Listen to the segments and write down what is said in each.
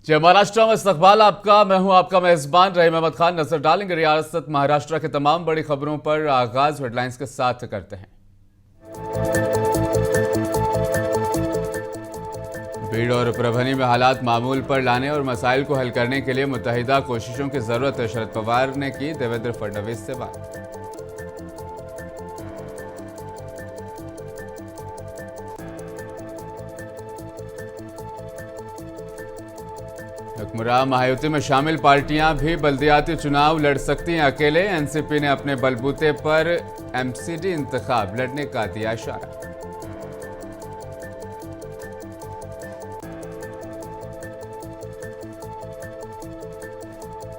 जय महाराष्ट्र में इस्तकबाल आपका। मैं हूं आपका मेजबान रहीम अहमद खान। नजर डालेंगे रियासत महाराष्ट्र के तमाम बड़ी खबरों पर। आगाज हेडलाइंस के साथ करते हैं। भीड़ और परभनी में हालात मामूल पर लाने और मसाइल को हल करने के लिए मुत्तहिदा कोशिशों की जरूरत है। शरद पवार ने की देवेंद्र फडणवीस से बात। हुक्मरान महायुति में शामिल पार्टियां भी बल्दियाती चुनाव लड़ सकती हैं अकेले। एनसीपी ने अपने बलबूते पर एमसीडी इंतखाब लड़ने का दिया इशारा।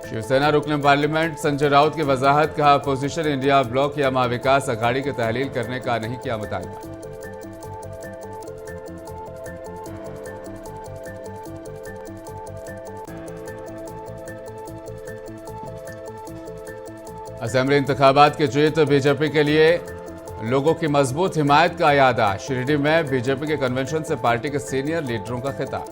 शिवसेना रुकन पार्लियामेंट संजय राउत की वजाहत। कहा, अपोजिशन इंडिया ब्लॉक या महाविकास अघाड़ी की तहलील करने का नहीं किया मुतालबा। असेंबली इंतखाबात की जीत बीजेपी के लिए लोगों की मजबूत हिमायत का यादा। शिरडी में बीजेपी के कन्वेंशन से पार्टी के सीनियर लीडरों का खिताब।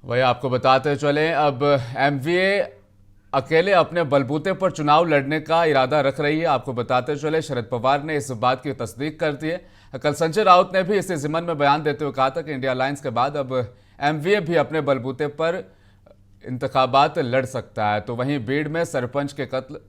वही आपको बताते चले, अब एमवीए अकेले अपने बलबूते पर चुनाव लड़ने का इरादा रख रही है। आपको बताते चले, शरद पवार ने इस बात की तस्दीक कर दी है। कल संजय राउत ने भी इसी जिमन में बयान देते हुए कहा था कि इंडिया अलायंस के बाद अब एमवीए भी अपने बलबूते पर इंतखाबात लड़ सकता है। तो वहीं बीड़ में सरपंच के कत्ल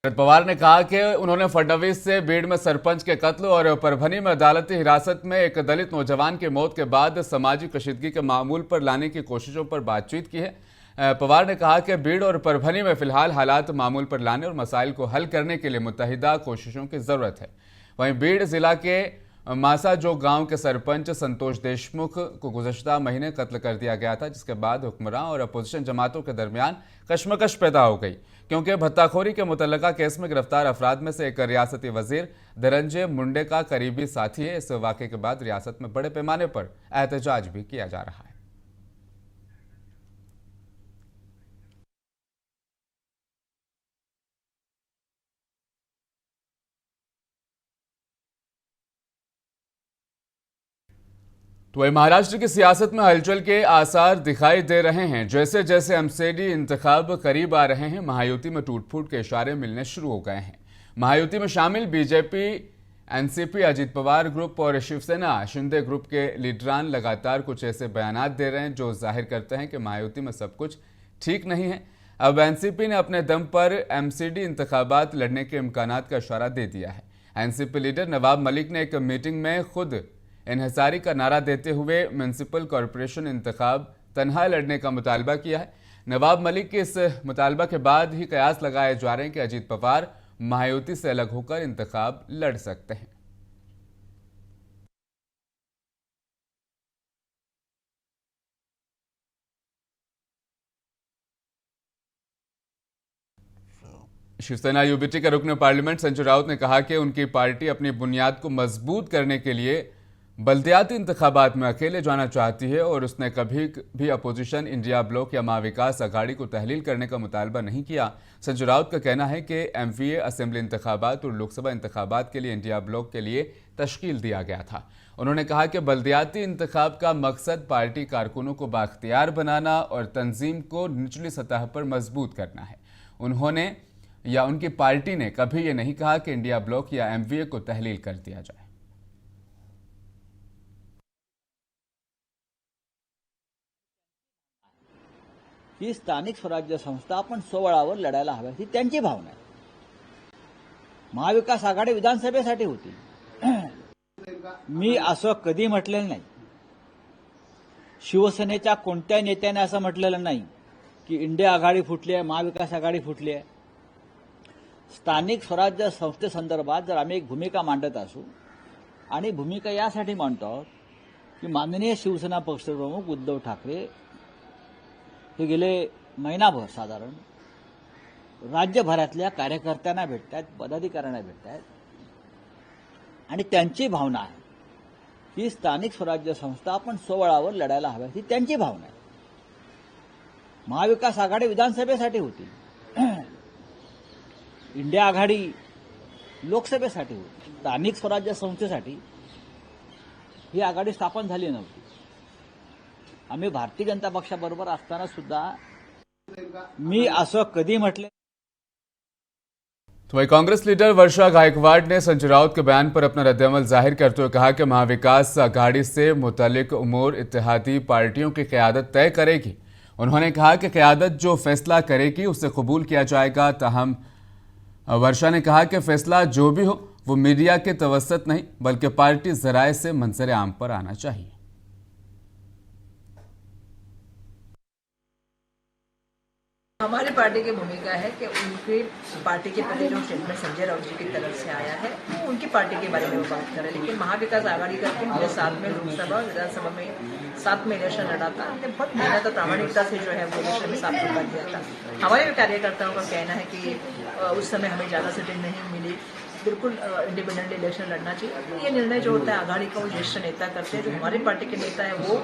शरद पवार ने कहा कि उन्होंने फडणवीस से बीड़ में सरपंच के कत्ल और परभनी में अदालती हिरासत में एक दलित नौजवान की मौत के बाद सामाजिक कशीदगी के मामूल पर लाने की कोशिशों पर बातचीत की है। पवार ने कहा कि बीड़ और परभनी में फिलहाल हालात मामूल पर लाने और मसाइल को हल करने के लिए मुत्तहिदा कोशिशों की जरूरत है। वहीं बीड़ जिला के मासाजो गांव के सरपंच संतोष देशमुख को गुज़श्ता महीने कत्ल कर दिया गया था, जिसके बाद हुक्मरान और अपोजिशन जमातों के दरमियान कशमकश पैदा हो गई, क्योंकि भत्ताखोरी के मुतल्लका केस में गिरफ्तार अफराद में से एक रियासती वजीर धनंजय मुंडे का करीबी साथी है। इस वाक़े के बाद रियासत में बड़े पैमाने पर एहतजाज भी किया जा रहा है। तो महाराष्ट्र की सियासत में हलचल के आसार दिखाई दे रहे हैं। जैसे जैसे एमसीडी इंतखाब करीब आ रहे हैं, महायुति में टूट फूट के इशारे मिलने शुरू हो गए हैं। महायुति में शामिल BJP, NCP, Ajit Pawar group और शिवसेना शिंदे ग्रुप के लीडरान लगातार कुछ ऐसे बयानात दे रहे हैं जो जाहिर करते हैं कि महायुति में सब कुछ ठीक नहीं है। अब एनसीपी ने अपने दम पर एमसीडी इंतखाबात लड़ने के इम्कानात का इशारा दे दिया है। एनसीपी लीडर नवाब मलिक ने एक मीटिंग में खुद इन्हिसारी का नारा देते हुए म्यूनसिपल कॉरपोरेशन इंतखाब तनहा लड़ने का मुतालबा किया है। नवाब मलिक के इस मुतालबा के बाद ही कयास लगाए जा रहे हैं कि अजीत पवार महायुति से अलग होकर इंतखाब लड़ सकते हैं। शिवसेना यूबीटी के रुकन पार्लियामेंट संजय राउत ने कहा कि उनकी पार्टी अपनी बुनियाद को मजबूत करने के लिए बल्दियाती इंतखाबात में अकेले जाना चाहती है और उसने कभी भी अपोजिशन इंडिया ब्लॉक या महाविकास अघाड़ी को तहलील करने का मुतालबा नहीं किया। संजय राउत का कहना है कि एमवीए असेंबली इंतखाबात और लोकसभा इंतखाबात के लिए इंडिया ब्लॉक के लिए तश्कील दिया गया था। उन्होंने कहा कि बल्दियाती इंतखाब का मकसद पार्टी कारकुनों को बाख्तियार बनाना और तंजीम को निचली सतह पर मजबूत करना है। उन्होंने या उनकी पार्टी ने कभी ये नहीं कहा कि इंडिया ब्लॉक या एमवीए को तहलील कर दिया जाए। ही स्थानिक स्वराज्य संस्था आपण सोवळावर लढायला हव्या, ही त्यांची भावना आहे। महाविकास आघाडी विधानसभेसाठी होती, मी असं कधी म्हटलेलं नाही। शिवसेनेच्या कोणत्या नेत्याने असं म्हटलेलं नाही की इंडिया आघाडी फुटली आहे, महाविकास आघाडी फुटली आहे। स्थानिक स्वराज्य संस्थेसंदर्भात जर आम्ही एक भूमिका मांडत असू आणि भूमिका यासाठी मांडतो की माननीय शिवसेना पक्षप्रमुख उद्धव ठाकरे हे गेले महिनाभर साधारण राज्यभरातल्या कार्यकर्त्यांना भेटतायत, पदाधिकाऱ्यांना भेटतायत आणि त्यांची भावना आहे की स्थानिक स्वराज्य संस्था आपण स्वबळावर लढायला हव्या, ही त्यांची भावना आहे. महाविकास आघाडी विधानसभेसाठी होती, इंडिया आघाडी लोकसभेसाठी होती. स्थानिक स्वराज्य संस्थेसाठी ही आघाडी स्थापन झाली नव्हती. आम्ही भारतीय जनता पक्षाबरोबर असताना सुद्धा मी असं कधी म्हटले. तो वही कांग्रेस लीडर वर्षा गायकवाड़ ने संजय राउत के बयान पर अपना रद्दअमल जाहिर करते हुए कहा कि महाविकास आघाड़ी से मुतालिक उमूर इत्तेहादी पार्टियों की क़यादत तय करेगी. उन्होंने कहा कि क़यादत जो फैसला करेगी उसे कबूल किया जाएगा. ताहम वर्षा ने कहा कि फैसला जो भी हो वो मीडिया के तवस्सुत नहीं बल्कि पार्टी ज़राए से मंजर आम पर आना चाहिए. हमारी पार्टी की भूमिका है कि उनकी पार्टी के प्रति जो स्टेटमेंट संजय राउत जी की तरफ से आया है वो उनकी पार्टी के बारे में वो बात करें. लेकिन महाविकास आघाड़ी करके हमने साथ में लोकसभा विधानसभा में साथ में इलेक्शन लड़ा था. हमने बहुत मेहनत और प्रामाणिकता से जो है वो इलेक्शन में साथ में दिया था. हमारे कार्यकर्ताओं का कहना है कि उस समय हमें ज़्यादा सीटें नहीं मिली, बिल्कुल इंडिपेंडेंट इलेक्शन लड़ना चाहिए. ये निर्णय जो होता है आघाड़ी का वो ज्येष्ठ नेता करते हैं. जो हमारी पार्टी के नेता है वो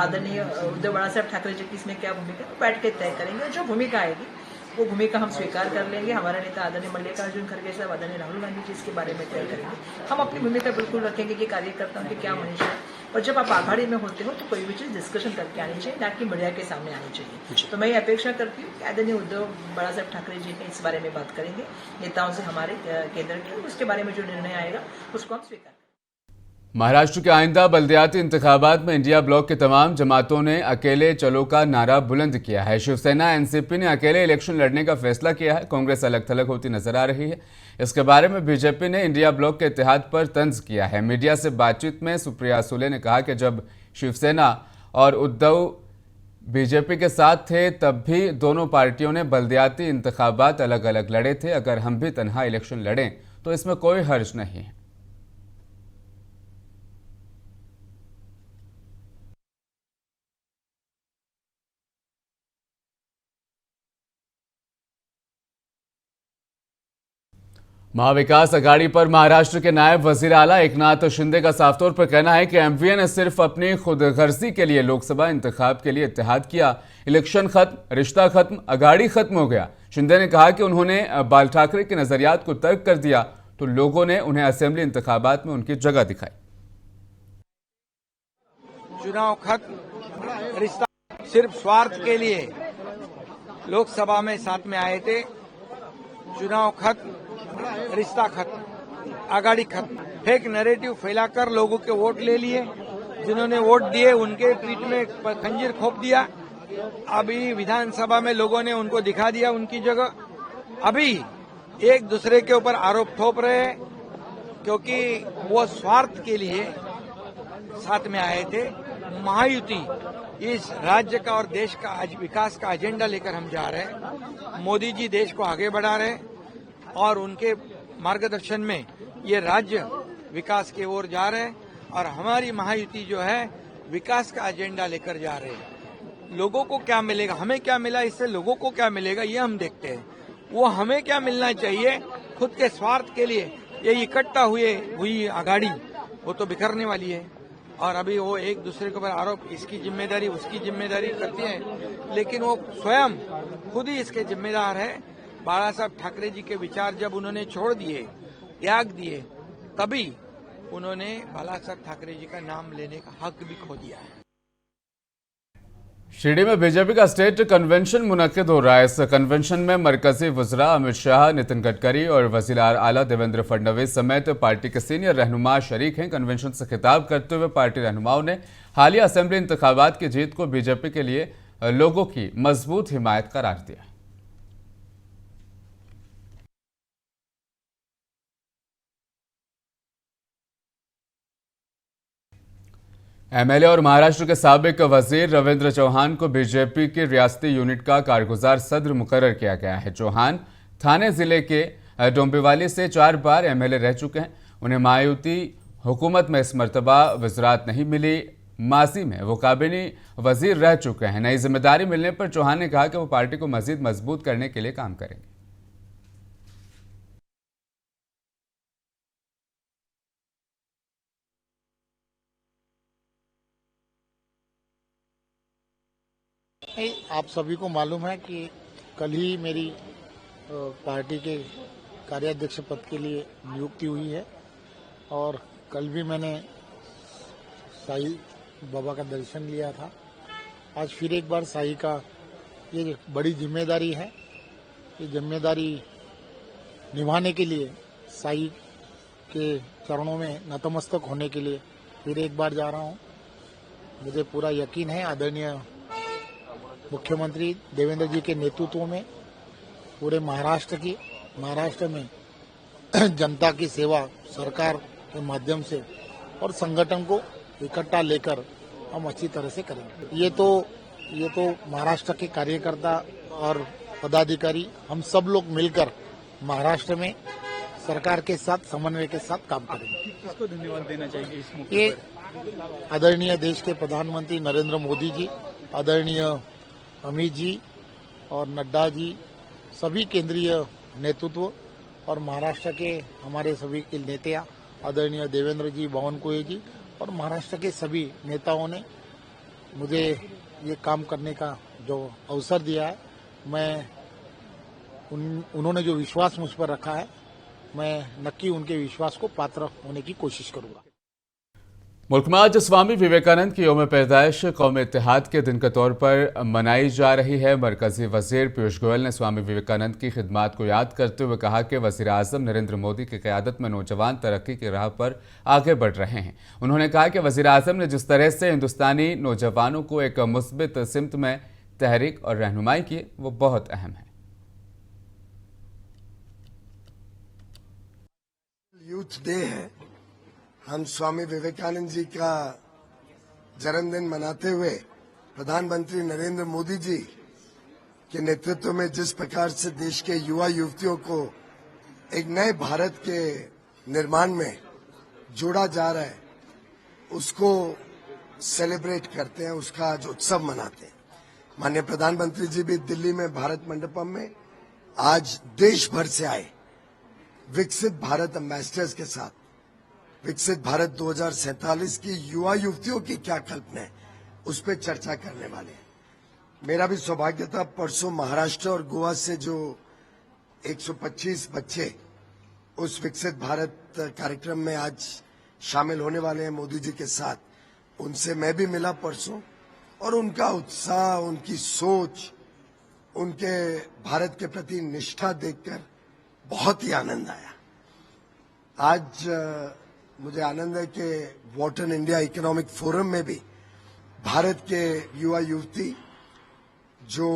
आदरणीय उद्धव बाळासाहेब ठाकरे जी की इसमें क्या भूमिका है बैठ के तय करेंगे. जो भूमिका आएगी वो भूमिका हम स्वीकार कर लेंगे. हमारे नेता आदरणीय मल्लिकार्जुन खड़गे साहब, आदरणीय राहुल गांधी जी इसके बारे में तय करेंगे. हम अपनी भूमिका बिल्कुल रखेंगे कि कार्यकर्ताओं की क्या मनीषा है. और जब आप आघाड़ी में होते हो तो कोई भी चीज़ डिस्कशन करके आनी चाहिए, ना कि मीडिया के सामने आनी चाहिए. तो मैं ये अपेक्षा करती हूँ कि आदरणीय उद्धव बाळासाहेब ठाकरे जी इस बारे में बात करेंगे नेताओं से हमारे केंद्र के. उसके बारे में जो निर्णय आएगा उसको हम स्वीकार. महाराष्ट्र के आइंदा बल्दियाती इंतखाबात में इंडिया ब्लॉक के तमाम जमातों ने अकेले चलो का नारा बुलंद किया है. शिवसेना एनसीपी ने अकेले इलेक्शन लड़ने का फैसला किया है. कांग्रेस अलग थलग होती नजर आ रही है. इसके बारे में बीजेपी ने इंडिया ब्लॉक के इत्तेहाद पर तंज किया है. मीडिया से बातचीत में सुप्रिया सुले ने कहा कि जब शिवसेना और उद्धव बीजेपी के साथ थे तब भी दोनों पार्टियों ने बल्दियाती इंतखाबात अलग अलग लड़े थे. अगर हम भी तन्हा इलेक्शन लड़ें तो इसमें कोई हर्ज नहीं है. महाविकास आघाड़ी पर महाराष्ट्र के नायब वजीर आला एकनाथ शिंदे का साफ तौर पर कहना है कि एमवीए ने सिर्फ अपनी खुदगर्जी के लिए लोकसभा इंतखाब के लिए इत्तेहाद किया. इलेक्शन खत्म, रिश्ता खत्म, आघाड़ी खत्म हो गया. शिंदे ने कहा कि उन्होंने बाल ठाकरे के नजरियात को तर्क कर दिया तो लोगों ने उन्हें असेंबली इंतखाबात में उनकी जगह दिखाई. चुनाव खत्म, रिश्ता सिर्फ स्वार्थ के लिए लोकसभा में साथ में आए थे. चुनाव खत्म, रिश्ता खत्म, आघाड़ी खत्म. फेक नैरेटिव फैलाकर लोगों के वोट ले लिए. जिन्होंने वोट दिए उनके पीठ में खंजीर खोप दिया. अभी विधानसभा में लोगों ने उनको दिखा दिया उनकी जगह. अभी एक दूसरे के ऊपर आरोप थोप रहे हैं क्योंकि वो स्वार्थ के लिए साथ में आए थे. महायुति इस राज्य का और देश का आज विकास का एजेंडा लेकर हम जा रहे हैं. मोदी जी देश को आगे बढ़ा रहे हैं और उनके मार्गदर्शन में ये राज्य विकास की ओर जा रहे हैं. और हमारी महायुति जो है विकास का एजेंडा लेकर जा रहे हैं. लोगों को क्या मिलेगा, हमें क्या मिला, इससे लोगों को क्या मिलेगा ये हम देखते हैं. वो हमें क्या मिलना चाहिए, खुद के स्वार्थ के लिए ये इकट्ठा हुई आघाड़ी वो तो बिखरने वाली है. और अभी वो एक दूसरे के ऊपर आरोप, इसकी जिम्मेदारी उसकी जिम्मेदारी करते हैं, लेकिन वो स्वयं खुद ही इसके जिम्मेदार है. बाला साहब ठाकरे जी के विचार जब उन्होंने छोड़ दिए, त्याग दिए, तभी उन्होंने बाला साहब ठाकरे जी का नाम लेने का हक भी खो दिया है. शिरडी में बीजेपी का स्टेट कन्वेंशन मुनक्किद हो रहा है. इस कन्वेंशन में मरकजी वज़रा अमित शाह, नितिन गडकरी और वज़ीर आला देवेंद्र फडणवीस समेत पार्टी के सीनियर रहनुमा शरीक हैं. कन्वेंशन से खिताब करते हुए पार्टी रहनुमाओं ने हालिया असेंबली इंतखाबात की जीत को बीजेपी के लिए लोगों की मजबूत हिमायत करार दिया. एमएलए और महाराष्ट्र के साबिक वजीर रविंद्र चौहान को बीजेपी की रियासती यूनिट का कारगुजार सदर मुकर्रर किया गया है. चौहान थाने जिले के डोंबिवली से 4 बार एमएलए रह चुके हैं. उन्हें महायुति हुकूमत में इस मरतबा वज़रात नहीं मिली. मासी में वो काबिनी वजीर रह चुके हैं। नई जिम्मेदारी मिलने पर चौहान ने कहा कि वो पार्टी को मजीद मजबूत करने के लिए काम करेंगे। आप सभी को मालूम है कि कल ही मेरी पार्टी के कार्याध्यक्ष पद के लिए नियुक्ति हुई है और कल भी मैंने साईं बाबा का दर्शन लिया था। आज फिर एक बार साईं का ये बड़ी जिम्मेदारी है। ये जिम्मेदारी निभाने के लिए साईं के चरणों में नतमस्तक होने के लिए फिर एक बार जा रहा हूँ। मुझे पूरा यकीन है आदरणीय मुख्यमंत्री देवेंद्र जी के नेतृत्व में पूरे महाराष्ट्र में जनता की सेवा सरकार के माध्यम से और संगठन को इकट्ठा लेकर हम अच्छी तरह से करेंगे। ये तो महाराष्ट्र के कार्यकर्ता और पदाधिकारी हम सब लोग मिलकर महाराष्ट्र में सरकार के साथ समन्वय के साथ काम करेंगे। किसको धन्यवाद देना चाहिए इस मौके ये पर? आदरणीय देश के प्रधानमंत्री नरेंद्र मोदी जी, आदरणीय अमित जी और नड्डा जी, सभी केंद्रीय नेतृत्व और महाराष्ट्र के हमारे सभी के नेता आदरणीय देवेंद्र जी, बावनकुळे जी और महाराष्ट्र के सभी नेताओं ने मुझे ये काम करने का जो अवसर दिया है, मैं उन्होंने जो विश्वास मुझ पर रखा है, मैं नक्की उनके विश्वास को पात्र होने की कोशिश करूंगा। मुल्क में आज स्वामी विवेकानंद की यौम पैदाइश कौमी इत्तेहाद के दिन के तौर पर मनाई जा रही है। मरकजी वजीर पीयूष गोयल ने स्वामी विवेकानंद की खिदमात को याद करते हुए कहा कि वजीर आजम नरेंद्र मोदी की क़यादत में नौजवान तरक्की की राह पर आगे बढ़ रहे हैं। उन्होंने कहा कि वजीर आजम ने जिस तरह से हिंदुस्तानी नौजवानों को एक मुस्बित सिमत में तहरीक और रहनुमाई की, वो बहुत अहम है। यूथ डे है। हम स्वामी विवेकानंद जी का जन्मदिन मनाते हुए प्रधानमंत्री नरेंद्र मोदी जी के नेतृत्व में जिस प्रकार से देश के युवा युवतियों को एक नए भारत के निर्माण में जोड़ा जा रहा है, उसको सेलिब्रेट करते हैं, उसका आज उत्सव मनाते हैं। माननीय प्रधानमंत्री जी भी दिल्ली में भारत मंडपम में आज देश भर से आए विकसित भारत एम्बेसडर्स के साथ विकसित भारत 2047 की युवा युवतियों की क्या कल्पना है, उस पर चर्चा करने वाले हैं। मेरा भी सौभाग्य था, परसों महाराष्ट्र और गोवा से जो 125 बच्चे उस विकसित भारत कार्यक्रम में आज शामिल होने वाले हैं मोदी जी के साथ, उनसे मैं भी मिला परसों और उनका उत्साह, उनकी सोच, उनके भारत के प्रति निष्ठा देखकर बहुत ही आनंद आया। आज मुझे आनंद है कि वॉटन इंडिया इकोनॉमिक फोरम में भी भारत के युवा युवती जो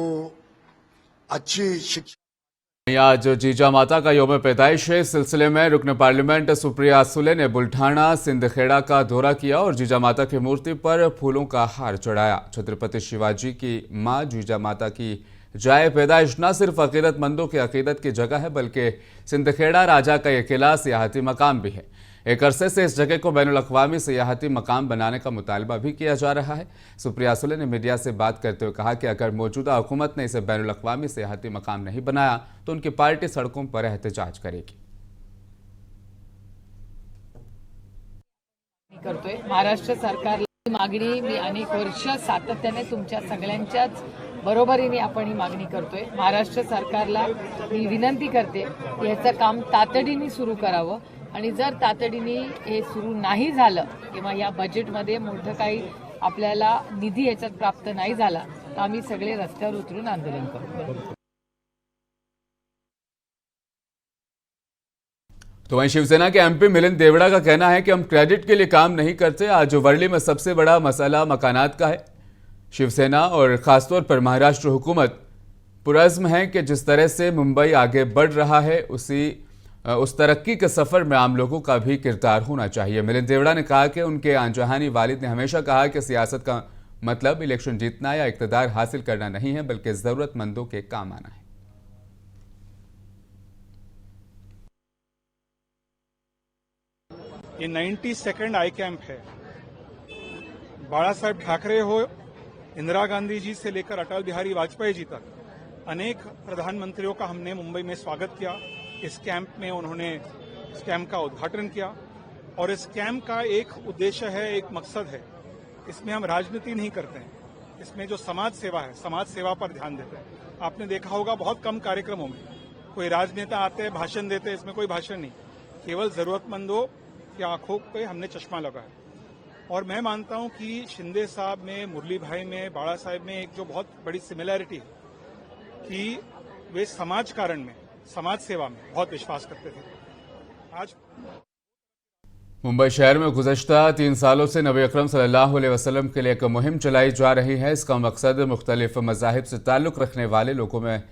अच्छी शिक्षा। आज जीजा माता का यौम पैदाइश है। इस सिलसिले में रुकन पार्लियामेंट सुप्रिया सुले ने बुल्ढाना सिंदखेड़ा का दौरा किया और जीजा माता की मूर्ति पर फूलों का हार चढ़ाया। छत्रपति शिवाजी की मां जीजा माता की जाए पैदाइश न सिर्फ अकीदतमंदों की अकीदत की जगह है, बल्कि सिंदखेड़ा राजा का यह किला सियाहती मकाम भी है। एक अरसे से इस जगह को बैनुल-अक़वामी सियाहती मकाम बनाने का मुतालबा भी किया जा रहा है। सुप्रिया सुले ने मीडिया से बात करते हुए कहा कि अगर मौजूदा हुकूमत ने इसे बैनुल-अक़वामी सियाहती मकाम नहीं बनाया तो उनकी पार्टी सड़कों पर एहतजाज करेगी। करतोय महाराष्ट्र सरकारला मागणी मी अनेक वर्ष सातत्याने तुमच्या सगळ्यांच्याच बरोबरीने आपण ही मागणी करतोय। महाराष्ट्र सरकारला मी विनंती करते की याचं काम तातडीने सुरू करावं आणि जर तातडीने हे सुरू नाही झालं किंवा या बजेटमध्ये मोठं काही आपल्याला निधी याच्यात प्राप्त नाही झाला तर आम्ही सगळे रस्त्यावर उतरून आंदोलन करू। तो वहीं शिवसेना के एमपी मिलिंद देवड़ा का कहना है कि हम क्रेडिट के लिए काम नहीं करते। आज वर्ली में सबसे बड़ा मसला मकानात का है। शिवसेना और खासतौर पर महाराष्ट्र हुकूमत पुरज़्म है कि जिस तरह से मुंबई आगे बढ़ रहा है उस तरक्की के सफर में आम लोगों का भी किरदार होना चाहिए। मिलिंद देवड़ा ने कहा कि उनके आंजहानी वालिद ने हमेशा कहा कि सियासत का मतलब इलेक्शन जीतना या इक़्तिदार हासिल करना नहीं है, बल्कि ज़रूरतमंदों के काम आना है। ये 92nd आई कैंप है बाला साहेब ठाकरे हो, इंदिरा गांधी जी से लेकर अटल बिहारी वाजपेयी जी तक अनेक प्रधानमंत्रियों का हमने मुंबई में स्वागत किया। इस कैंप में उन्होंने इस कैंप का उद्घाटन किया और इस कैंप का एक उद्देश्य है, एक मकसद है। इसमें हम राजनीति नहीं करते हैं, इसमें जो समाज सेवा है, समाज सेवा पर ध्यान देते हैं। आपने देखा होगा बहुत कम कार्यक्रमों में कोई राजनेता आते हैं, भाषण देते हैं, इसमें कोई भाषण नहीं, केवल जरूरतमंदों की आंखों पे हमने चश्मा लगाया। और मैं मानता हूं कि शिंदे साहब में, मुरली भाई में, बाला साहेब में एक जो बहुत बड़ी सिमिलैरिटी है कि वे समाज कारण में, समाज सेवा में बहुत विश्वास करते थे। आज मुंबई शहर में गुज़श्ता 3 सालों से नबी अकरम सल्लल्लाहु अलैहि वसल्लम के लिए एक मुहिम चलाई जा रही है। इसका मकसद मुख्तलिफ मज़ाहिब से ताल्लुक़ रखने वाले लोगों में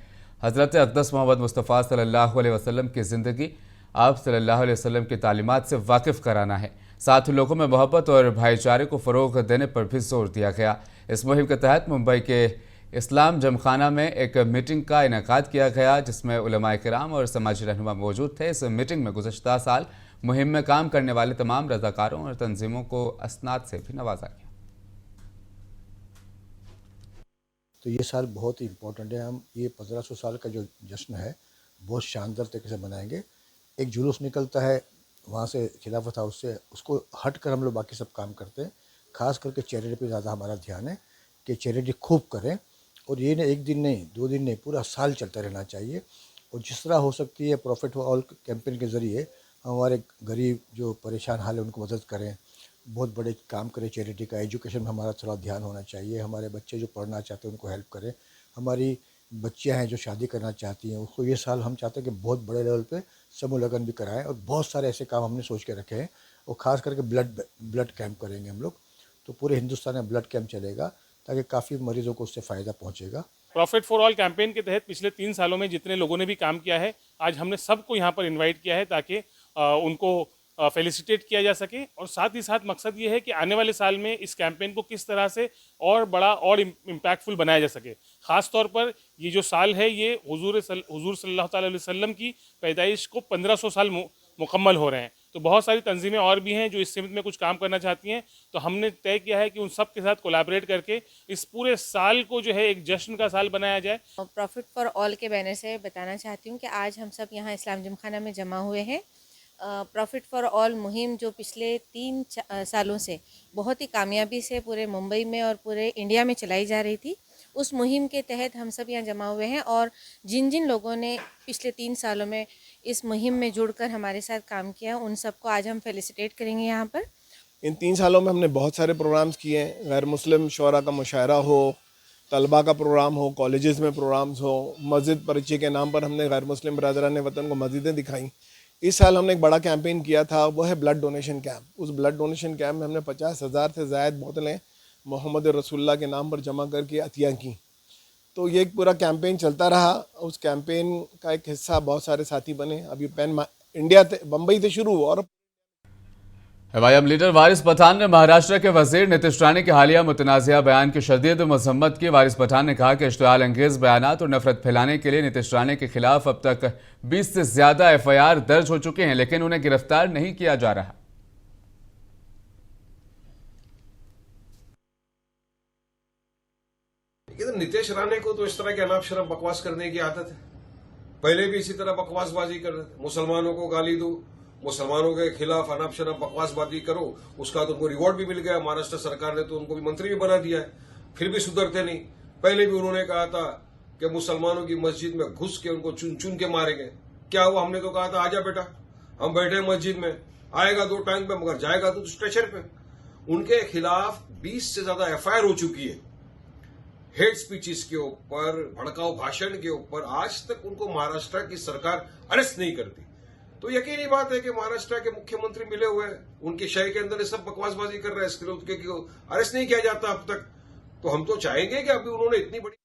हज़रत अक़दस मोहम्मद मुस्तफ़ा सल्लल्लाहु अलैहि वसल्लम की ज़िंदगी, आप सल्लल्लाहु अलैहि वसल्लम की तालीमात से वाकिफ़ कराना है। साथ ही लोगों में मोहब्बत और भाईचारे को फ़रोग़ देने पर भी जोर दिया गया। इस मुहिम के तहत मुंबई के इस्लाम जमखाना में एक मीटिंग का इनेकाद किया गया, जिसमें उलमाए किराम और समाजी रहनुमा मौजूद थे। इस मीटिंग में गुज़श्ता साल मुहिम में काम करने वाले तमाम रज़ाकारों और तंजीमों को असनाद से भी नवाजा गया। तो ये साल बहुत ही इम्पोर्टेंट है। हम ये 1500 साल का जो जश्न है बहुत शानदार तरीके से मनाएंगे। एक जुलूस निकलता है वहाँ से खिलाफत हाउस से, उसको हट कर हम लोग बाकी सब काम करते हैं। ख़ास करके चैरिटी पे ज़्यादा हमारा ध्यान है कि चैरिटी खूब करें, और ये एक दिन नहीं, 2 दिन नहीं, पूरा साल चलता रहना चाहिए। और जिस तरह हो सकती है प्रॉफिट फॉर ऑल कैंपेन के ज़रिए हमारे गरीब जो परेशान हाल है उनको मदद करें, बहुत बड़े काम करें चैरिटी का। एजुकेशन में हमारा थोड़ा ध्यान होना चाहिए। हमारे बच्चे जो पढ़ना चाहते हैं उनको हेल्प करें। हमारी बच्चियां हैं जो शादी करना चाहती हैं, उसको ये साल हम चाहते हैं कि बहुत बड़े लेवल पे समूह लगन भी कराएं। और बहुत सारे ऐसे काम हमने सोच के रखे हैं। और ख़ास करके ब्लड कैंप करेंगे हम लोग। तो पूरे हिंदुस्तान में ब्लड कैंप चलेगा ताकि काफ़ी मरीजों को उससे फ़ायदा पहुँचेगा। प्रॉफिट फॉर ऑल कैंपेन के तहत पिछले 3 सालों में जितने लोगों ने भी काम किया है, आज हमने सबको यहाँ पर इन्वाइट किया है ताकि उनको फेलिसिटेट किया जा सके। और साथ ही साथ मकसद ये है कि आने वाले साल में इस कैंपेन को किस तरह से और बड़ा और इम्पैक्टफुल बनाया जा सके। ख़ास तौर पर ये जो साल है ये हुजूर सल्लल्लाहु अलैहि वसल्लम की पैदाइश को 1500 साल मुकम्मल हो रहे हैं। तो बहुत सारी तंजीमें और भी हैं जो इस सिमत में कुछ काम करना चाहती हैं। तो हमने तय किया है कि उन सब के साथ कोलैबोरेट करके इस पूरे साल को जो है एक जश्न का साल बनाया जाए। प्रॉफिट फॉर ऑल के बैनर से बताना चाहती हूँ कि आज हम सब यहाँ इस्लाम जमखाना में जमा हुए हैं। प्रॉफिट फॉर ऑल मुहिम जो पिछले 3 सालों से बहुत ही कामयाबी से पूरे मुंबई में और पूरे इंडिया में चलाई जा रही थी, उस मुहिम के तहत हम सब यहाँ जमा हुए हैं। और जिन जिन लोगों ने पिछले 3 सालों में इस मुहिम में जुड़कर हमारे साथ काम किया, उन सबको आज हम फेलिसिटेट करेंगे। यहाँ पर इन 3 सालों में हमने बहुत सारे प्रोग्राम्स किए हैं। गैर मुस्लिम शोरा का मुशायरा हो, तलबा का प्रोग्राम हो, कॉलेजेस में प्रोग्राम्स हो, मस्जिद परिचय के नाम पर हमने गैर मुस्लिम बरादरान वतन को मस्जिदें दिखाई। इस साल हमने एक बड़ा कैंपेन किया था, वो है ब्लड डोनेशन कैंप। उस ब्लड डोनेशन कैंप में हमने 50,000 से ज़ायद बोतलें मोहम्मद रसूलुल्लाह के नाम पर जमा करके अतिया की। तो ये एक पूरा कैंपेन चलता रहा। उस कैंपेन का एक हिस्सा बहुत सारे साथी बने। अभी पैन इंडिया बम्बई से शुरू हुआ। और एम लीडर वारिस पठान ने महाराष्ट्र के वजीर नीतीश राणे के हालिया मुतनाज़िया बयान की शदीद मजम्मत की। वारिस पठान ने कहा कि इश्तिआल अंगेज बयानात और नफरत फैलाने के लिए नीतीश राणे के खिलाफ अब तक 20 से ज्यादा FIR दर्ज हो चुके हैं, लेकिन उन्हें गिरफ्तार नहीं किया जा रहा। नीतीश राणे को तो इस तरह के अनाप शनाप बकवास करने की आदत है। पहले भी इसी तरह बकवासबाजी कर रहे थे। मुसलमानों को गाली दो, मुसलमानों के खिलाफ अनाप शनाप बकवासबाजी करो, उसका तो उनको रिवॉर्ड भी मिल गया। महाराष्ट्र सरकार ने तो उनको भी मंत्री भी बना दिया है, फिर भी सुधरते नहीं। पहले भी उन्होंने कहा था कि मुसलमानों की मस्जिद में घुस के उनको चुन चुन के मारेंगे। क्या हुआ? हमने तो कहा था आजा बेटा, हम बैठे मस्जिद में, आएगा 2 टांग पे मगर जाएगा तो स्ट्रेचर पे। उनके खिलाफ 20 से ज्यादा FIR हो चुकी है, हेट स्पीचेस के ऊपर, भड़काऊ भाषण के ऊपर। आज तक उनको महाराष्ट्र की सरकार अरेस्ट नहीं करती। तो यकीनी बात है कि महाराष्ट्र के मुख्यमंत्री मिले हुए हैं, उनके शहर के अंदर ये सब बकवासबाजी कर रहे हैं, इसके लिए अरेस्ट नहीं किया जाता अब तक। तो हम तो चाहेंगे कि अभी उन्होंने इतनी बड़ी।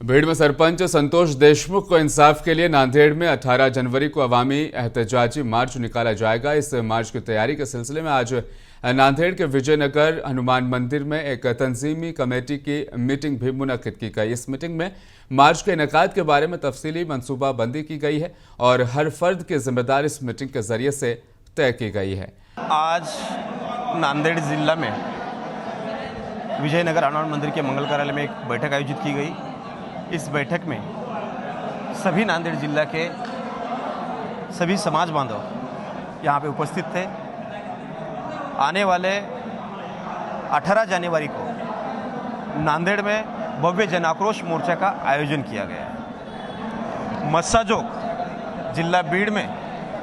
भीड़ में सरपंच संतोष देशमुख को इंसाफ के लिए नांदेड़ में 18 जनवरी को अवामी एहतजाजी मार्च निकाला जाएगा। इस मार्च की तैयारी के सिलसिले में आज नांदेड़ के विजयनगर हनुमान मंदिर में एक तंजीमी कमेटी की मीटिंग भी मुनक्किद की गई। इस मीटिंग में मार्च के इनेकाद के बारे में तफसीली मनसूबाबंदी की गई है और हर फर्द की जिम्मेदारी इस मीटिंग के जरिए से तय की गई है। आज नांदेड़ जिला में विजयनगर हनुमान मंदिर के मंगल कार्यालय में एक बैठक आयोजित की गई। इस बैठक में सभी नांदेड़ जिला के सभी समाज बांधव यहाँ पे उपस्थित थे। आने वाले 18 जनवरी को नांदेड़ में भव्य जन आक्रोश मोर्चा का आयोजन किया गया है। मस्साजोग जिला बीड़ में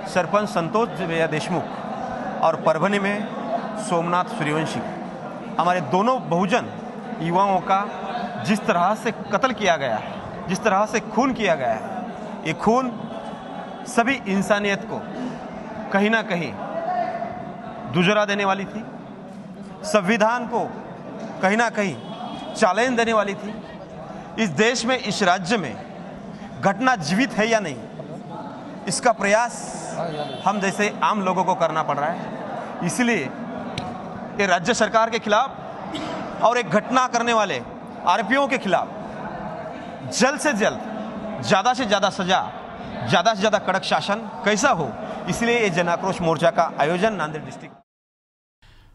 सरपंच संतोष देशमुख और परभनी में सोमनाथ सूर्यवंशी, हमारे दोनों बहुजन युवाओं का जिस तरह से कत्ल किया गया है, जिस तरह से खून किया गया है, ये खून सभी इंसानियत को कहीं ना कहीं दुजरा देने वाली थी, संविधान को कहीं ना कहीं चैलेंज देने वाली थी। इस देश में, इस राज्य में घटना जीवित है या नहीं, इसका प्रयास हम जैसे आम लोगों को करना पड़ रहा है। इसलिए ये राज्य सरकार के खिलाफ और एक घटना करने वाले आरोपियों के खिलाफ जल्द से जल्द ज़्यादा से ज़्यादा सजा, ज़्यादा से ज़्यादा कड़क शासन कैसा हो, इसलिए ये जन आक्रोश मोर्चा का आयोजन नांदेड़ डिस्ट्रिक्ट।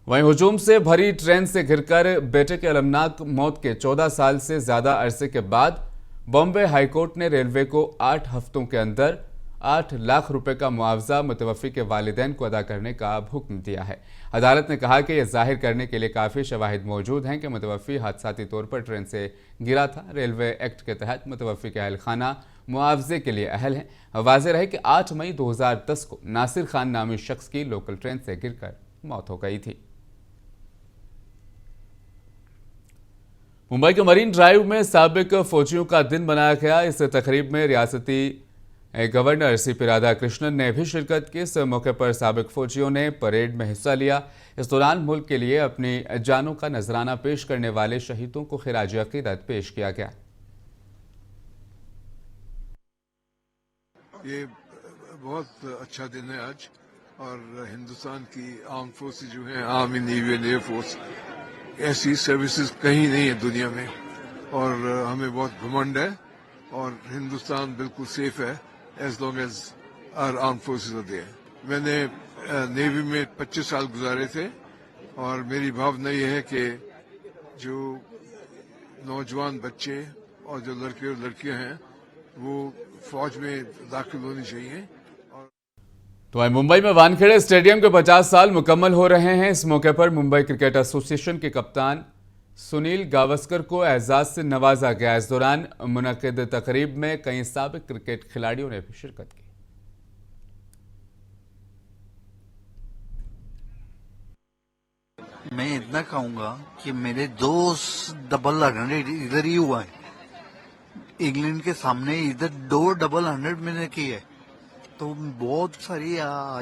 वहीं हुजूम से भरी ट्रेन से गिरकर बेटे के अलमनाक मौत के 14 साल से ज्यादा अरसे के बाद बॉम्बे हाईकोर्ट ने रेलवे को 8 हफ्तों के अंदर 8 लाख रुपए का मुआवजा मुतवफ़ी के वालिदैन को अदा करने का हुक्म दिया है। अदालत ने कहा कि यह जाहिर करने के लिए काफ़ी शवाहिद मौजूद हैं कि मुतवफ़ी हादसाती तौर पर ट्रेन से गिरा था। रेलवे एक्ट के तहत मुतवफ़ी के अहल खाना मुआवजे के लिए अहल हैं। वाज़ेह रहे कि 8 मई 2010 को नासिर खान नामी शख्स की लोकल ट्रेन से गिरकर मौत हो गई थी। मुंबई के मरीन ड्राइव में साबिक फौजियों का दिन मनाया गया। इस तकरीब में रियासती गवर्नर सीपी राधाकृष्णन ने भी शिरकत की। इस मौके पर साबिक फौजियों ने परेड में हिस्सा लिया। इस दौरान मुल्क के लिए अपनी जानों का नजराना पेश करने वाले शहीदों को खिराज अकीदत पेश किया गया। ये बहुत अच्छा दिन है आज, और हिंदुस्तान की आर्म फोर्सेस जो है, आर्मी, नेवी एंड एयरफोर्स, ऐसी सर्विसेज कहीं नहीं है दुनिया में, और हमें बहुत घमंड है। और हिंदुस्तान बिल्कुल सेफ है as long as our arm forces are there. मैंने नेवी में 25 साल गुजारे थे, और मेरी भावना यह है कि जो नौजवान बच्चे और जो लड़के और लड़कियां हैं वो फौज में दाखिल होनी चाहिए। तो आज मुंबई में वानखेड़े स्टेडियम के 50 साल मुकम्मल हो रहे हैं। इस मौके पर मुंबई क्रिकेट एसोसिएशन के कप्तान सुनील गावस्कर को एजाज से नवाजा गया। इस दौरान मुनक्किद तकरीब में कई साबिक क्रिकेट खिलाड़ियों ने भी शिरकत की। मैं इतना कहूंगा कि मेरे 2 डबल 100 इधर ही हुआ है। इंग्लैंड के सामने इधर 2 डबल 100 मैंने की है, तो बहुत सारी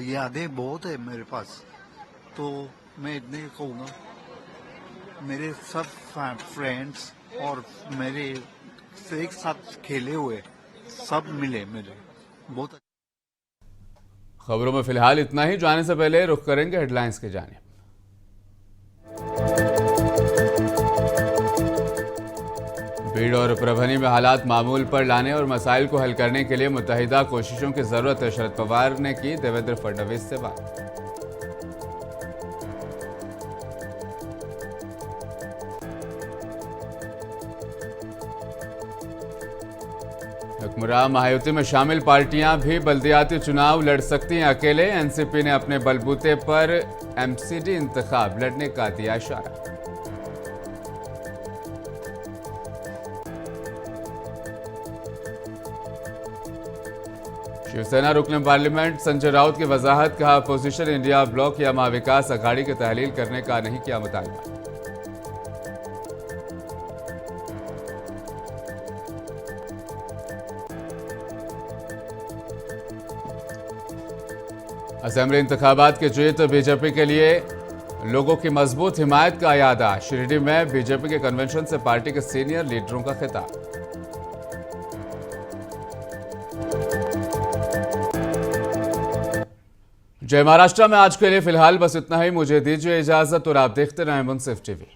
यादें बहुत है मेरे पास। तो मैं इतने कहूँगा, मेरे सब फ्रेंड्स और मेरे से एक साथ खेले हुए सब मिले मेरे बहुत। खबरों में फिलहाल इतना ही। जाने से पहले रुख करेंगे हेडलाइंस के जानिब। भीड़ और परभनी में हालात मामूल पर लाने और मसाइल को हल करने के लिए मुत्तहिदा कोशिशों की जरूरत है। शरद पवार ने की देवेंद्र फडणवीस से बात। हुक्मरान महायुति में शामिल पार्टियां भी बल्दियाती चुनाव लड़ सकती हैं अकेले। एनसीपी ने अपने बलबूते पर एमसीडी इंतखाब लड़ने का दिया इशारा। शिवसेना रुकन पार्लियामेंट संजय राउत की वजाहत, कहा अपोजिशन इंडिया ब्लॉक या महाविकास अघाड़ी की तहलील करने का नहीं किया मुतालबा। असेंबली इंतखाबात की जीत बीजेपी के लिए लोगों की मजबूत हिमायत का यादा। शिरडी में बीजेपी के कन्वेंशन से पार्टी के सीनियर लीडरों का खिताब। जय महाराष्ट्र में आज के लिए फिलहाल बस इतना ही। मुझे दीजिए इजाजत और आप देखते रहें मुंसिफ टीवी।